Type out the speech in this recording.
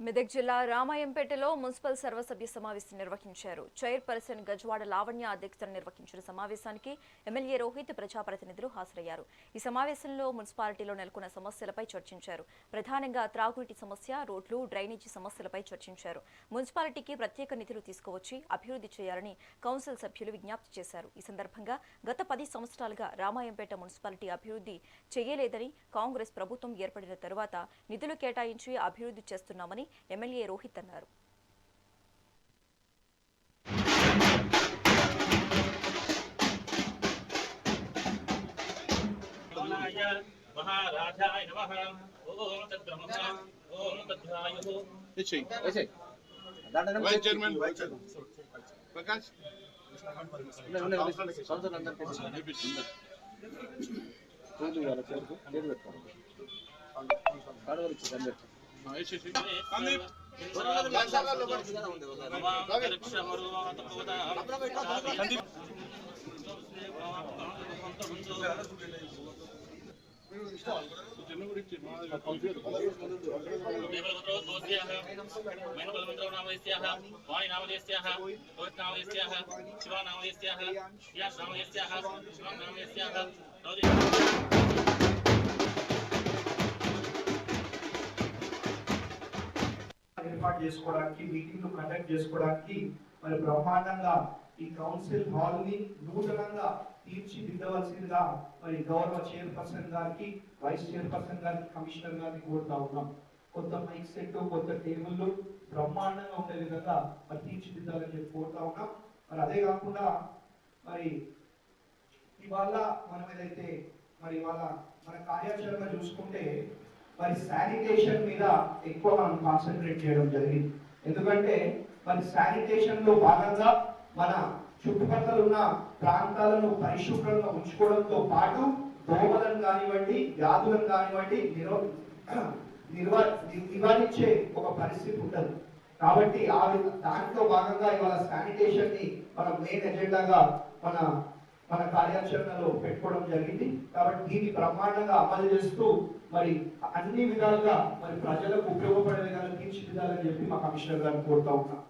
మెదక్ జిల్లా రామాయంపేటలో మున్సిపల్ సర్వసభ్య సమావేశం నిర్వహించారు. చైర్పర్సన్ గజ్వాడ లావణ్య అధ్యక్షతన నిర్వహించిన సమావేశానికి ఎమ్మెల్యే రోహిత్ ప్రజాప్రతినిధులు హాజరయ్యారు. ఈ సమావేశంలో మున్సిపాలిటీలో నెలకొన్న సమస్యలపై చర్చించారు. ప్రధానంగా త్రాగునీటి సమస్య, రోడ్లు, డ్రైనేజీ సమస్యలపై చర్చించారు. మున్సిపాలిటీకి ప్రత్యేక నిధులు తీసుకువచ్చి అభివృద్ధి చేయాలని కౌన్సిల్ సభ్యులు విజ్ఞప్తి చేశారు. ఈ సందర్భంగా గత 10 సంవత్సరాలుగా రామాయంపేట మున్సిపాలిటీ అభివృద్ధి చేయలేదని, కాంగ్రెస్ ప్రభుత్వం ఏర్పడిన తరువాత నిధులు కేటాయించి అభివృద్ధి చేస్తున్నామని ఎమ్మెల్యే రోహిత్ అన్నారు. మహారాజాయ నమః. ఓం తద్బ్రహ్మ ఓం తద్వాయుః. వైస్ చైర్మన్ ప్రకాష్ ఏర్పాటు చేసుకోవడానికి, మీటింగ్లు కండక్ట్ చేసుకోవడానికి మరి బ్రహ్మాండంగా ఈ కౌన్సిల్ హాల్ ని నూతనంగా తీర్చిదిద్దవలసిందిగా మరి గౌరవ చైర్పర్సన్ గారికి, వైస్ చైర్పర్సన్ గారికి, కమిషనర్ గారిని కోరుతా ఉన్నాం. కొత్త మైక్ సెట్, కొత్త టేబుల్లు బ్రహ్మాండంగా ఉండే విధంగా మరి తీర్చిదిద్దాలని చెప్పి కోరుతా ఉన్నాం. మరి అదే కాకుండా మరి ఇవాళ మనం ఏదైతే మరి ఇవాళ మన కార్యాచరణ చూసుకుంటే మరి శానిటేషన్ మీద ఎక్కువ మనం కాన్సన్ట్రేట్ చేయడం జరిగింది. ఎందుకంటే మరి శానిటేషన్ లో భాగంగా మన చుట్టుపక్కల ఉన్న ప్రాంతాలను పరిశుభ్రంగా ఉంచుకోవడంతో పాటు దోమలను కానివ్వండి, వ్యాధులను కానివ్వండి నివారించే ఒక పరిస్థితి ఉంటుంది. కాబట్టి దాంట్లో భాగంగా ఇవాళ శానిటేషన్ ని మన మెయిన్ ఎజెండాగా మన కార్యాచరణలో పెట్టుకోవడం జరిగింది. కాబట్టి దీన్ని బ్రహ్మాండంగా అమలు చేస్తూ మరి అన్ని విధాలుగా మరి ప్రజలకు ఉపయోగపడే విధాలు తీర్చిదిద్దాలని చెప్పి మా కమిషనర్ గారిని కోరుతా ఉన్నాం.